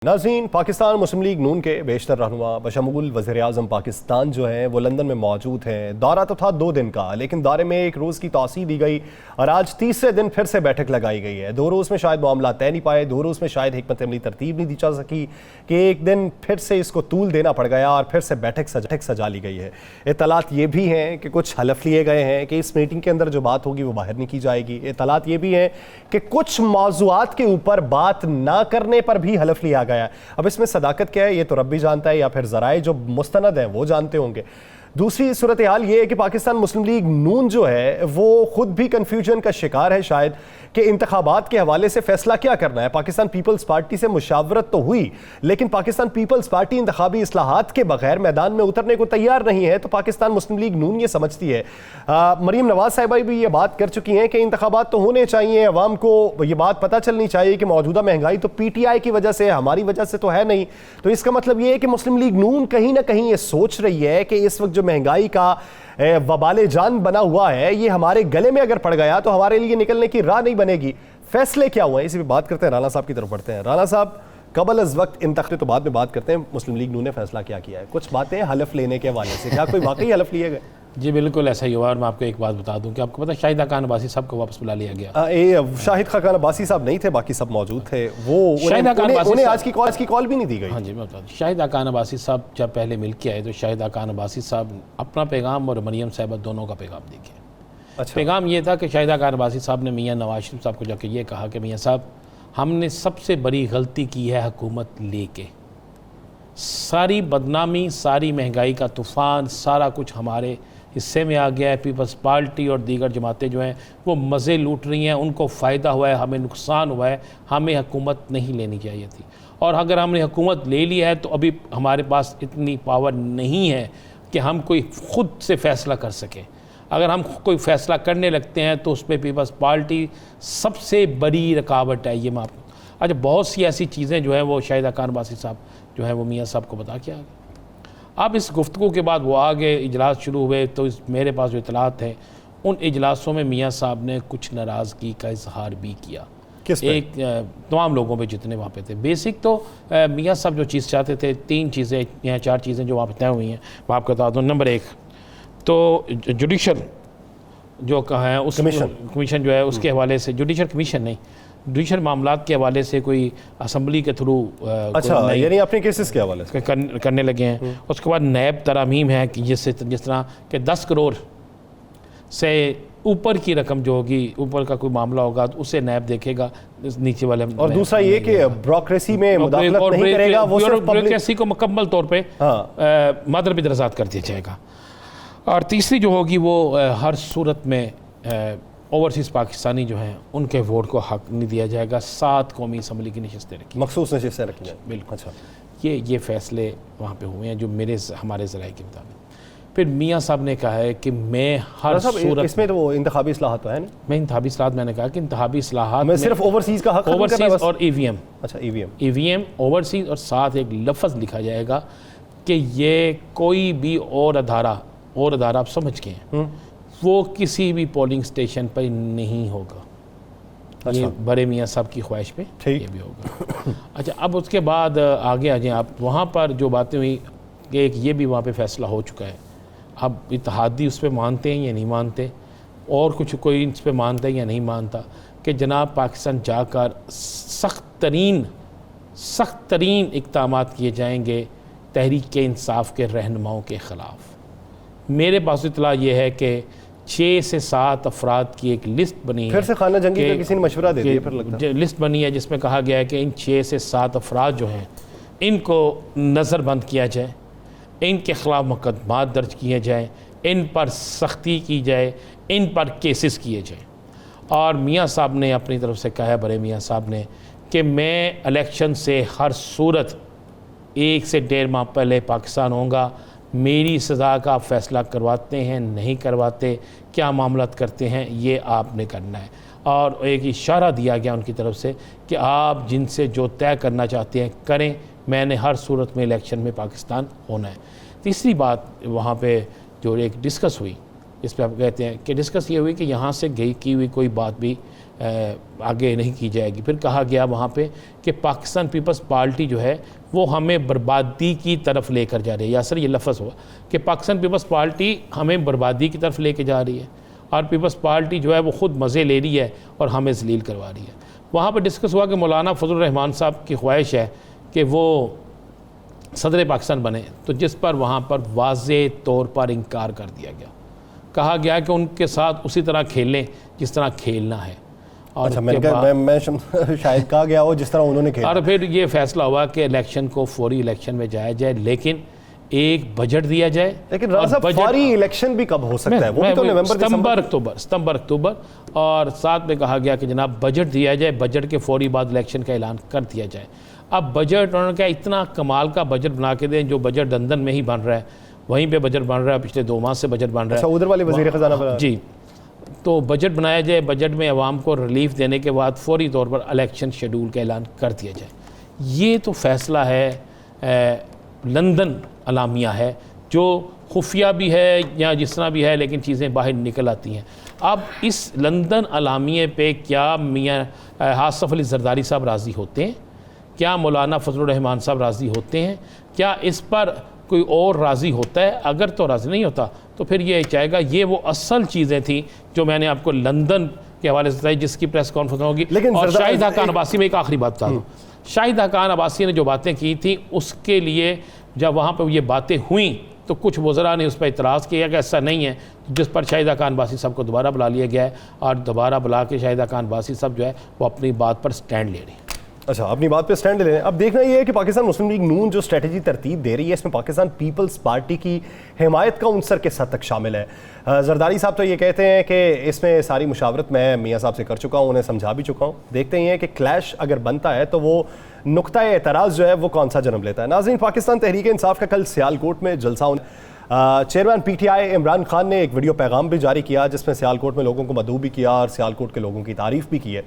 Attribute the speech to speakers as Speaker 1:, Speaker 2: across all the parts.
Speaker 1: ناظرین، پاکستان مسلم لیگ نون کے بیشتر رہنما بشمول وزیر اعظم پاکستان جو ہیں وہ لندن میں موجود ہیں۔ دورہ تو تھا 2 دن کا، لیکن دورے میں 1 روز کی توسیع دی گئی اور آج تیسرے دن پھر سے بیٹھک لگائی گئی ہے۔ 2 روز میں شاید معاملات طے نہیں پائے، 2 روز میں شاید حکمت عملی ترتیب نہیں دی جا سکی کہ ایک دن پھر سے اس کو طول دینا پڑ گیا اور پھر سے بیٹھک سجا لی گئی ہے۔ اطلاعات یہ بھی ہیں کہ کچھ حلف لیے گئے ہیں کہ اس میٹنگ کے اندر جو بات ہوگی وہ باہر نہیں کی جائے گی۔ اطلاعات یہ بھی ہیں کہ کچھ موضوعات کے اوپر بات نہ کرنے پر بھی حلف لیا گیا ہے۔ اب اس میں صداقت کیا ہے یہ تو رب بھی جانتا ہے، یا پھر ذرائع جو مستند ہیں وہ جانتے ہوں گے۔ دوسری صورتحال یہ ہے کہ پاکستان مسلم لیگ نون جو ہے وہ خود بھی کنفیوژن کا شکار ہے شاید کہ انتخابات کے حوالے سے فیصلہ کیا کرنا ہے۔ پاکستان پیپلز پارٹی سے مشاورت تو ہوئی، لیکن پاکستان پیپلز پارٹی انتخابی اصلاحات کے بغیر میدان میں اترنے کو تیار نہیں ہے، تو پاکستان مسلم لیگ نون یہ سمجھتی ہے۔ مریم نواز صاحبہ بھی یہ بات کر چکی ہیں کہ انتخابات تو ہونے چاہیے، عوام کو یہ بات پتہ چلنی چاہیے کہ موجودہ مہنگائی تو پی ٹی آئی کی وجہ سے، ہماری وجہ سے تو ہے نہیں۔ تو اس کا مطلب یہ ہے کہ مسلم لیگ نون کہیں نہ کہیں یہ سوچ رہی ہے کہ اس وقت جو مہنگائی کا وبال جان بنا ہوا ہے یہ ہمارے گلے میں اگر پڑ گیا تو ہمارے لیے نکلنے کی راہ نہیں بنے گی۔ فیصلے کیا ہوئے ہیں اسی پہ بات کرتے ہیں، رانا صاحب کی طرف بڑھتے ہیں۔ رانا صاحب، قبل از وقت انتخابات تو بعد میں بات کرتے ہیں، مسلم لیگ نون نے فیصلہ کیا ہے؟ کچھ باتیں حلف لینے کے حوالے سے، کیا کوئی واقعی حلف لیے گئے؟
Speaker 2: جی بالکل ایسا ہی ہوا، اور میں آپ کو ایک بات بتا دوں کہ آپ کو پتہ شاہد خاقان عباسی صاحب کو واپس بلا لیا گیا۔
Speaker 1: شاہد خاقان عباسی صاحب نہیں تھے، باقی سب موجود تھے۔ وہ انہیں آج کی کال بھی نہیں دی گئی۔
Speaker 2: ہاں جی میں بتا دوں، شاہد خاقان عباسی صاحب جب پہلے مل کے آئے تو شاہد خاقان عباسی صاحب اپنا پیغام اور مریم صاحبہ دونوں کا پیغام دے کے پیغام یہ تھا کہ شاہد خاقان عباسی صاحب نے میاں نواز شریف صاحب کو جا کے یہ کہا کہ میاں صاحب ہم نے سب سے بڑی غلطی کی ہے حکومت لے کے، ساری بدنامی، ساری مہنگائی کا طوفان، سارا کچھ ہمارے حصے میں آ گیا ہے۔ پیپلز پارٹی اور دیگر جماعتیں جو ہیں وہ مزے لوٹ رہی ہیں، ان کو فائدہ ہوا ہے، ہمیں نقصان ہوا ہے، ہمیں حکومت نہیں لینی چاہیے تھی، اور اگر ہم نے حکومت لے لی ہے تو ابھی ہمارے پاس اتنی پاور نہیں ہے کہ ہم کوئی خود سے فیصلہ کر سکیں۔ اگر ہم کوئی فیصلہ کرنے لگتے ہیں تو اس پہ پیپلز پارٹی سب سے بڑی رکاوٹ ہے۔ یہ میں آپ کو اچھا بہت سی ایسی چیزیں جو ہیں وہ شاہد خاقان عباسی صاحب جو ہے وہ میاں صاحب کو بتا کے آگے۔ اب اس گفتگو کے بعد وہ آگے اجلاس شروع ہوئے تو میرے پاس جو اطلاعات ہیں ان اجلاسوں میں میاں صاحب نے کچھ ناراضگی کا اظہار بھی کیا، ایک تمام لوگوں پہ جتنے وہاں پہ تھے۔ بیسک تو میاں صاحب جو چیز چاہتے تھے، 3 چیزیں یا 4 چیزیں جو وہاں پہ طے ہوئی ہیں وہ آپ کو بتا دوں۔ نمبر 1 تو جوڈیشل جو کہا ہے اس کمیشن جو ہے اس کے حوالے سے، جوڈیشل کمیشن نہیں، جوڈیشل معاملات کے حوالے سے کوئی اسمبلی کے تھرو
Speaker 1: یعنی اپنے کیسز کے حوالے سے
Speaker 2: کرنے لگے ہیں۔ اس کے بعد نیب ترامیم ہے کہ جس طرح کہ 10 کروڑ سے اوپر کی رقم جو ہوگی، اوپر کا کوئی معاملہ ہوگا تو اسے نیب دیکھے گا، نیچے والے۔
Speaker 1: اور دوسرا یہ کہ بیوروکریسی میں مداخلت نہیں کرے گا، وہ صرف
Speaker 2: بیوروکریسی کو مکمل طور پہ مادر بدرزاد کر دیا جائے گا۔ اور تیسری جو ہوگی وہ ہر صورت میں اوورسیز پاکستانی جو ہیں ان کے ووٹ کو حق نہیں دیا جائے گا۔ 7 قومی اسمبلی کی نشستیں رکھی،
Speaker 1: مخصوص نشستیں رکھی جائیں۔
Speaker 2: بالکل
Speaker 1: اچھا،
Speaker 2: یہ فیصلے وہاں پہ ہوئے ہیں جو ہمارے ذرائع کے مطابق۔ پھر میاں صاحب نے کہا ہے کہ میں ہر صورت،
Speaker 1: اس میں تو وہ انتخابی اصلاحات تو ہے نہیں،
Speaker 2: میں انتخابی اصلاحات میں نے کہا کہ انتخابی اصلاحات
Speaker 1: میں صرف اوورسیز کا حق ختم کرنا ہے
Speaker 2: اوورسیز اور ای وی ایم۔
Speaker 1: اچھا،
Speaker 2: ای وی ایم اوورسیز، اور ساتھ ایک لفظ لکھا جائے گا کہ یہ کوئی بھی اور ادارہ آپ سمجھ کے ہیں وہ کسی بھی پولنگ سٹیشن پر نہیں ہوگا۔ یہ بڑے میاں صاحب کی خواہش پہ یہ بھی ہوگا۔ اچھا اب اس کے بعد آگے آ جائیں آپ، وہاں پر جو باتیں ہوئی کہ ایک یہ بھی وہاں پہ فیصلہ ہو چکا ہے، اب اتحادی اس پہ مانتے ہیں یا نہیں مانتے، اور کچھ کوئی اس پہ مانتا ہے یا نہیں مانتا، کہ جناب پاکستان جا کر سخت ترین اقدامات کیے جائیں گے تحریک انصاف کے رہنماؤں کے خلاف۔ میرے پاس اطلاع یہ ہے کہ 6 سے 7 افراد کی ایک لسٹ بنی ہے،
Speaker 1: پھر سے خانہ جنگی کا کسی نے مشورہ دے دیا، پھر لگتا ہے
Speaker 2: لسٹ بنی ہے جس میں کہا گیا ہے کہ ان 6 سے 7 افراد جو ہیں ان کو نظر بند کیا جائے، ان کے خلاف مقدمات درج کیے جائیں، ان پر سختی کی جائے، ان پر کیسز کیے جائیں۔ اور میاں صاحب نے اپنی طرف سے کہا ہے، بڑے میاں صاحب نے، کہ میں الیکشن سے ہر صورت 1 سے 1.5 ماہ پہلے پاکستان ہوں گا، میری سزا کا فیصلہ کرواتے ہیں نہیں کرواتے، کیا معاملات کرتے ہیں یہ آپ نے کرنا ہے۔ اور ایک اشارہ دیا گیا ان کی طرف سے کہ آپ جن سے جو طے کرنا چاہتے ہیں کریں، میں نے ہر صورت میں الیکشن میں پاکستان ہونا ہے۔ تیسری بات وہاں پہ جو ایک ڈسکس ہوئی، اس پہ آپ کہتے ہیں کہ ڈسکس یہ ہوئی کہ یہاں سے کی ہوئی کوئی بات بھی آگے نہیں کی جائے گی. پھر کہا گیا وہاں پہ کہ پاکستان پیپلز پارٹی جو ہے وہ ہمیں بربادی کی طرف لے کر جا رہی ہے. یا سر یہ لفظ ہوا کہ پاکستان پیپلز پارٹی ہمیں بربادی کی طرف لے کے جا رہی ہے اور پیپلز پارٹی جو ہے وہ خود مزے لے رہی ہے اور ہمیں ذلیل کروا رہی ہے. وہاں پہ ڈسکس ہوا کہ مولانا فضل الرحمان صاحب کی خواہش ہے کہ وہ صدر پاکستان بنے, تو جس پر وہاں پر واضح طور پر انکار کر دیا گیا. کہا گیا کہ ان کے ساتھ اسی طرح کھیلیں جس طرح کھیلنا ہے. اور
Speaker 1: میں شاید کہا گیا ہو جس طرح انہوں نے کھیلا.
Speaker 2: اور پھر یہ فیصلہ ہوا کہ الیکشن کو فوری الیکشن میں جایا جائے, لیکن ایک بجٹ دیا جائے.
Speaker 1: لیکن راز صاحب فوری الیکشن بھی کب ہو سکتا ہے؟ وہ بھی تو نومبر ستمبر اکتوبر. اور ساتھ میں کہا گیا کہ جناب بجٹ دیا جائے, بجٹ کے فوری بعد الیکشن کا اعلان کر دیا جائے. اب بجٹ انہوں نے کہا اتنا کمال کا بجٹ بنا کے دیں جو بجٹ لندن میں ہی بن رہا ہے, وہیں پہ بجٹ بن رہا ہے, پچھلے 2 ماہ سے بجٹ بن رہا ہے. ادھر والے وزیر خزانہ پر
Speaker 2: جی, تو بجٹ بنایا جائے, بجٹ میں عوام کو ریلیف دینے کے بعد فوری طور پر الیکشن شیڈول کا اعلان کر دیا جائے. یہ تو فیصلہ ہے لندن اعلامیہ ہے جو خفیہ بھی ہے یا جس طرح بھی ہے, لیکن چیزیں باہر نکل آتی ہیں. اب اس لندن اعلامیے پہ کیا میاں آصف علی زرداری صاحب راضی ہوتے ہیں؟ کیا مولانا فضل الرحمان صاحب راضی ہوتے ہیں؟ کیا اس پر کوئی اور راضی ہوتا ہے؟ اگر تو راضی نہیں ہوتا تو پھر یہ چاہے گا یہ وہ اصل چیزیں تھیں جو میں نے آپ کو لندن کے حوالے سے بتائی, جس کی پریس کانفرنس ہوگی. اور شاہد حقان عباسی میں ایک آخری بات بتا دوں, شاہد حقان عباسی نے جو باتیں کی تھیں اس کے لیے جب وہاں پہ یہ باتیں ہوئیں تو کچھ وزراء نے اس پہ اعتراض کیا کہ ایسا نہیں ہے, جس پر شاہد حقان عباسی صاحب کو دوبارہ بلا لیا گیا ہے اور دوبارہ بلا کے شاہد حقان عباسی صاحب جو ہے وہ اپنی بات پر سٹینڈ لے رہے ہیں.
Speaker 1: اچھا, اپنی بات پہ سٹینڈ لے رہے ہیں. اب دیکھنا یہ ہے کہ پاکستان مسلم لیگ نون جو اسٹریٹجی ترتیب دے رہی ہے اس میں پاکستان پیپلز پارٹی کی حمایت کا عنصر کس حد تک شامل ہے؟ زرداری صاحب تو یہ کہتے ہیں کہ اس میں ساری مشاورت میں میاں صاحب سے کر چکا ہوں, انہیں سمجھا بھی چکا ہوں. دیکھتے ہیں کہ کلیش اگر بنتا ہے تو وہ نقطہ اعتراض جو ہے وہ کون سا جنم لیتا ہے. ناظرین, پاکستان تحریک انصاف کا کل سیالکوٹ میں جلسہ chairman P T I Imran Khan نے ایک ویڈیو پیغام بھی جاری کیا جس میں سیالکوٹ میں لوگوں کو مدعو بھی کیا اور سیالکوٹ کے لوگوں کی تعریف بھی کی ہے.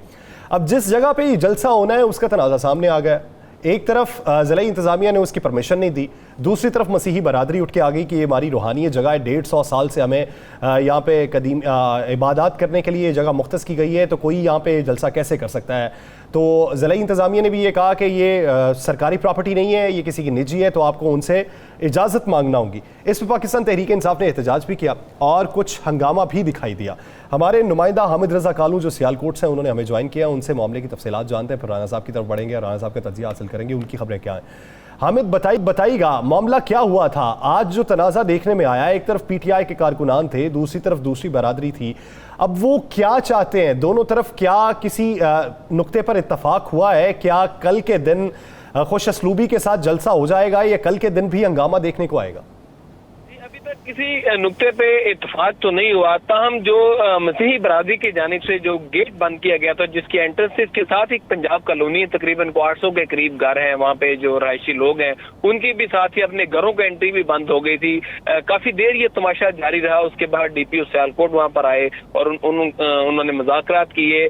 Speaker 1: اب جس جگہ پہ یہ جلسہ ہونا ہے اس کا تنازع سامنے آ گیا. ایک طرف ضلعی انتظامیہ نے اس کی پرمیشن نہیں دی, دوسری طرف مسیحی برادری اٹھ کے آ گئی کہ یہ ہماری روحانی جگہ ہے, 150 سال سے ہمیں یہاں پہ قدیم عبادات کرنے کے لیے یہ جگہ مختص کی گئی ہے, تو کوئی یہاں پہ جلسہ کیسے کر سکتا ہے. تو ضلعی انتظامیہ نے بھی یہ کہا کہ یہ سرکاری پراپرٹی نہیں ہے, یہ کسی کی نجی ہے, تو آپ کو ان سے اجازت مانگنا ہوگی. اس پہ پاکستان تحریک انصاف نے احتجاج بھی کیا اور کچھ ہنگامہ بھی دکھائی دیا. ہمارے نمائندہ حامد رضا کالو جو سیالکوٹ سے انہوں نے ہمیں جوائن کیا, ان سے معاملے کی تفصیلات جانتے ہیں, پھر رانا صاحب کی طرف بڑھیں گے اور رانا صاحب کا تجزیہ حاصل کریں گے, ان کی خبریں کیا ہیں. حامد بتائیے گا معاملہ کیا ہوا تھا آج جو تنازع دیکھنے میں آیا؟ ایک طرف پی ٹی آئی کے کارکنان تھے, دوسری طرف دوسری برادری تھی. اب وہ کیا چاہتے ہیں دونوں طرف؟ کیا کسی نقطے پر اتفاق ہوا ہے؟ کیا کل کے دن خوش اسلوبی کے ساتھ جلسہ ہو جائے گا یا کل کے دن بھی ہنگامہ دیکھنے کو آئے گا؟
Speaker 3: ابھی تک کسی نقطے پہ اتفاق تو نہیں ہوا, تاہم جو مسیحی برادری کی جانب سے جو گیٹ بند کیا گیا تھا جس کی انٹرنس کے ساتھ ایک پنجاب کالونی ہے, تقریباً 800 کے قریب گھر ہیں وہاں پہ جو رہائشی لوگ ہیں, ان کی بھی ساتھ ہی اپنے گھروں کی انٹری بھی بند ہو گئی تھی. کافی دیر یہ تماشا جاری رہا. اس کے بعد ڈی پی او سیالکوٹ وہاں پر آئے اور انہوں نے مذاکرات کیے.